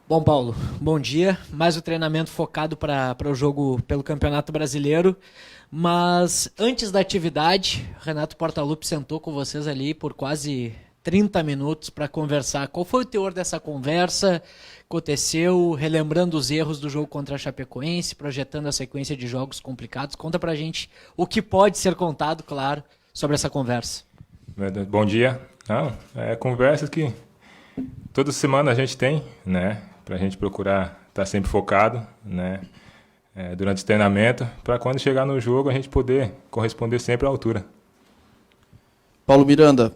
Bom, Paulo, bom dia. Mais um treinamento focado para o jogo pelo Campeonato Brasileiro. Mas antes da atividade, Renato Portaluppi sentou com vocês ali por quase 30 minutos para conversar. Qual foi o teor dessa conversa? Aconteceu, relembrando os erros do jogo contra a Chapecoense, projetando a sequência de jogos complicados. Conta pra gente o que pode ser contado, claro, sobre essa conversa. Bom dia. Conversas que toda semana a gente tem, né? Para a gente procurar estar sempre focado, né? Durante o treinamento, para quando chegar no jogo a gente poder corresponder sempre à altura. Paulo Miranda,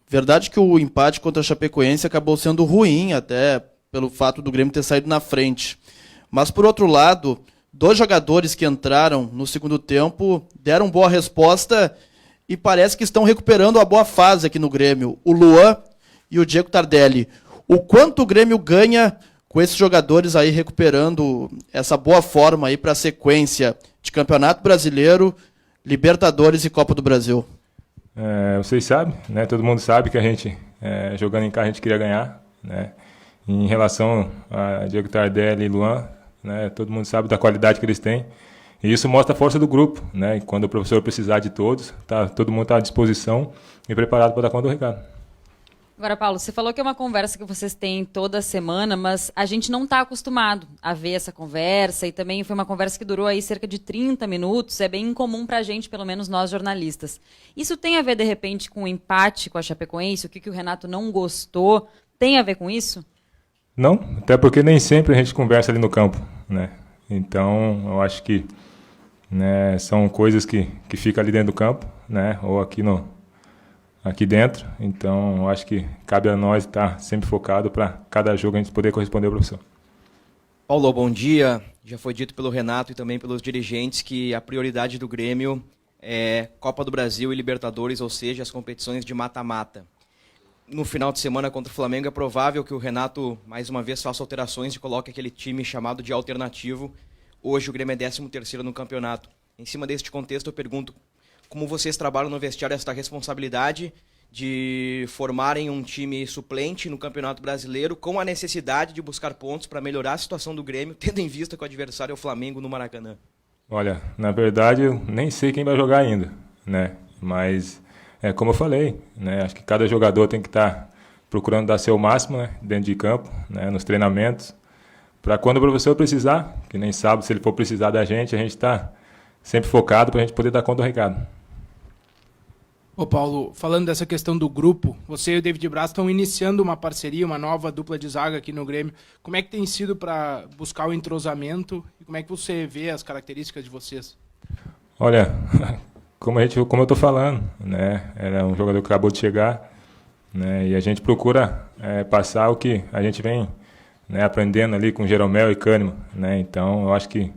verdade que o empate contra a Chapecoense acabou sendo ruim, até pelo fato do Grêmio ter saído na frente. Mas, por outro lado, dois jogadores que entraram no segundo tempo deram boa resposta e parece que estão recuperando a boa fase aqui no Grêmio. O Luan e o Diego Tardelli. O quanto o Grêmio ganha com esses jogadores aí recuperando essa boa forma aí para a sequência de Campeonato Brasileiro, Libertadores e Copa do Brasil? Vocês sabem, né? Todo mundo sabe que a gente, jogando em casa, a gente queria ganhar, né? Em relação a Diego Tardelli e Luan, né? Todo mundo sabe da qualidade que eles têm. E isso mostra a força do grupo, né? E quando o professor precisar de todos, todo mundo está à disposição e preparado para dar conta do recado. Agora, Paulo, você falou que é uma conversa que vocês têm toda semana, mas a gente não está acostumado a ver essa conversa, e também foi uma conversa que durou aí cerca de 30 minutos, é bem incomum para a gente, pelo menos nós jornalistas. Isso tem a ver, de repente, com o empate com a Chapecoense? O que o Renato não gostou? Tem a ver com isso? Não, até porque nem sempre a gente conversa ali no campo, né? Então, eu acho que, né, são coisas que ficam ali dentro do campo, né? Ou aqui dentro. Então, eu acho que cabe a nós estar sempre focado para cada jogo a gente poder corresponder ao professor. Paulo, bom dia. Já foi dito pelo Renato e também pelos dirigentes que a prioridade do Grêmio é Copa do Brasil e Libertadores, ou seja, as competições de mata-mata. No final de semana contra o Flamengo é provável que o Renato mais uma vez faça alterações e coloque aquele time chamado de alternativo. Hoje o Grêmio é 13º no campeonato. Em cima deste contexto eu pergunto como vocês trabalham no vestiário esta responsabilidade de formarem um time suplente no Campeonato Brasileiro com a necessidade de buscar pontos para melhorar a situação do Grêmio, tendo em vista que o adversário é o Flamengo no Maracanã? Olha, na verdade eu nem sei quem vai jogar ainda, né? Mas como eu falei, né? Acho que cada jogador tem que estar procurando dar seu máximo, né? Dentro de campo, né? Nos treinamentos, para quando o professor precisar, que nem sabe se ele for precisar da gente está sempre focado para a gente poder dar conta do recado. Ô Paulo, falando dessa questão do grupo, você e o David Braz estão iniciando uma parceria, uma nova dupla de zaga aqui no Grêmio. Como é que tem sido para buscar o entrosamento e como é que você vê as características de vocês? Olha, como eu estou falando, né? Era um jogador que acabou de chegar, né? E a gente procura passar o que a gente vem, né, aprendendo ali com Jeromel e Kahneman, né? Então, eu acho que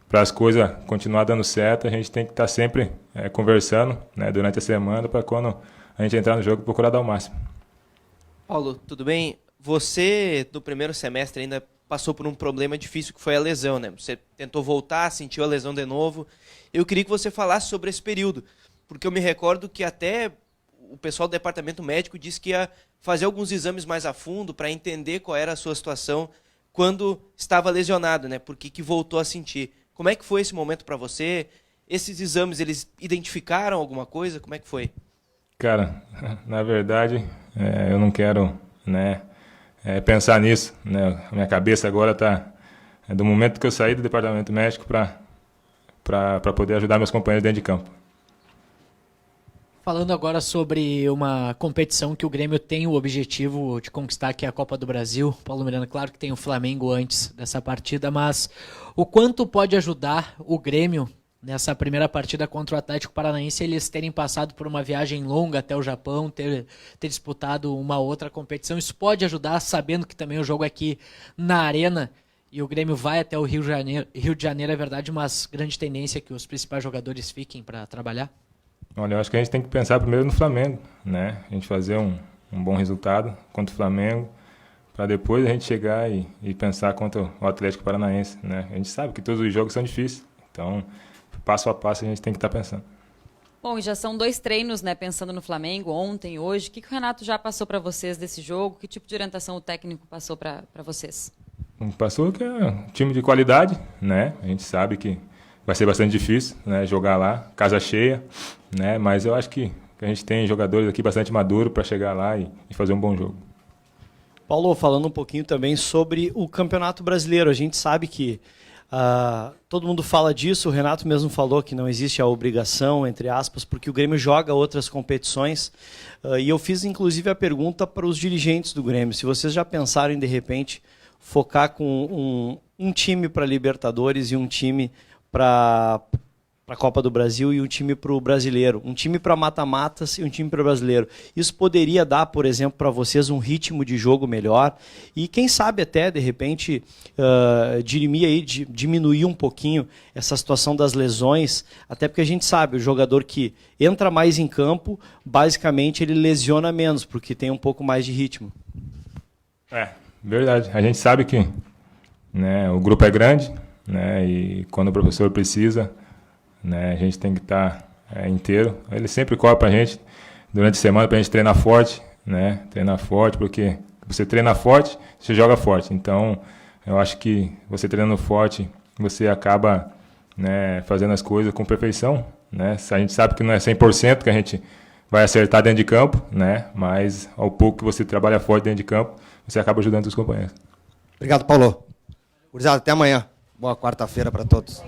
para as coisas continuar dando certo, a gente tem que estar sempre conversando, né, durante a semana, para quando a gente entrar no jogo procurar dar o máximo. Paulo, tudo bem? Você, no primeiro semestre, ainda passou por um problema difícil que foi a lesão, né? Você tentou voltar, sentiu a lesão de novo. Eu queria que você falasse sobre esse período, porque eu me recordo que até o pessoal do departamento médico disse que ia fazer alguns exames mais a fundo para entender qual era a sua situação quando estava lesionado, né? Por que voltou a sentir? Como é que foi esse momento para você? Esses exames, eles identificaram alguma coisa? Como é que foi? Cara, na verdade, eu não quero, né, pensar nisso, né? A minha cabeça agora está do momento que eu saí do departamento médico para poder ajudar meus companheiros dentro de campo. Falando agora sobre uma competição que o Grêmio tem o objetivo de conquistar, que é a Copa do Brasil. Paulo Miranda, claro que tem o Flamengo antes dessa partida, mas o quanto pode ajudar o Grêmio nessa primeira partida contra o Atlético Paranaense, eles terem passado por uma viagem longa até o Japão, ter disputado uma outra competição? Isso pode ajudar, sabendo que também o jogo é aqui na Arena e o Grêmio vai até o Rio de Janeiro, é verdade, mas grande tendência que os principais jogadores fiquem para trabalhar? Olha, eu acho que a gente tem que pensar primeiro no Flamengo, né? A gente fazer um bom resultado contra o Flamengo, para depois a gente chegar e pensar contra o Atlético Paranaense, né? A gente sabe que todos os jogos são difíceis, então passo a passo a gente tem que estar pensando. Bom, e já são 2 treinos, né, pensando no Flamengo, ontem, hoje. O que o Renato já passou para vocês desse jogo? Que tipo de orientação o técnico passou para vocês? Passou que é um time de qualidade, né? A gente sabe que vai ser bastante difícil, né, jogar lá, casa cheia, né? Mas eu acho que a gente tem jogadores aqui bastante maduros para chegar lá e fazer um bom jogo. Paulo, falando um pouquinho também sobre o Campeonato Brasileiro, a gente sabe que todo mundo fala disso, o Renato mesmo falou que não existe a obrigação, entre aspas, porque o Grêmio joga outras competições, e eu fiz inclusive a pergunta para os dirigentes do Grêmio, se vocês já pensaram em, de repente, focar com um time para Libertadores e um time para a Copa do Brasil e um time para o Brasileiro, um time para mata-matas e um time para o Brasileiro. Isso poderia dar, por exemplo, para vocês um ritmo de jogo melhor e quem sabe até, de repente, diminuir um pouquinho essa situação das lesões, até porque a gente sabe, o jogador que entra mais em campo, basicamente ele lesiona menos, porque tem um pouco mais de ritmo. Verdade. A gente sabe que, né, o grupo é grande, né, e quando o professor precisa, né, a gente tem que estar inteiro. Ele sempre cobra para a gente durante a semana para a gente treinar forte, né? Treinar forte, porque você treina forte, você joga forte. Então, eu acho que você treinando forte, você acaba, né, fazendo as coisas com perfeição, né? A gente sabe que não é 100% que a gente vai acertar dentro de campo, né? Mas ao pouco que você trabalha forte dentro de campo, você acaba ajudando os companheiros. Obrigado, Paulo. Gurizada, até amanhã. Boa quarta-feira para todos.